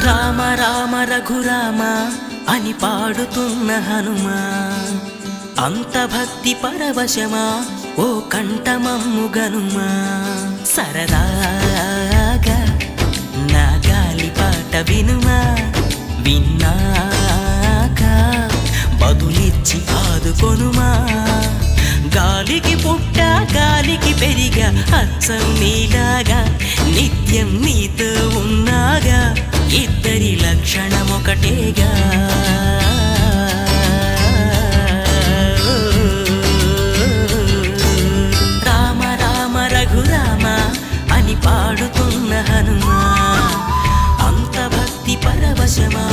రామ రామ రఘురామ అని పాడుతున్న హనుమా, అంత భక్తి పరవశమా ఓ కంఠమమ్ము గనుమా. సరదాగా నా గాలి పాట వినుమా, విన్నాక బదులిచ్చి ఆదుకొనుమా. గాలికి పుట్ట గాలికి పెరిగా అచ్చం నీలాగా, నిత్యం నీతో ఉన్నాగా, ఇద్దరి లక్షణం ఒకటేగా. రామ రామ రఘురామ అని పాడుతున్న హనుమా, అంత భక్తి పరవశమా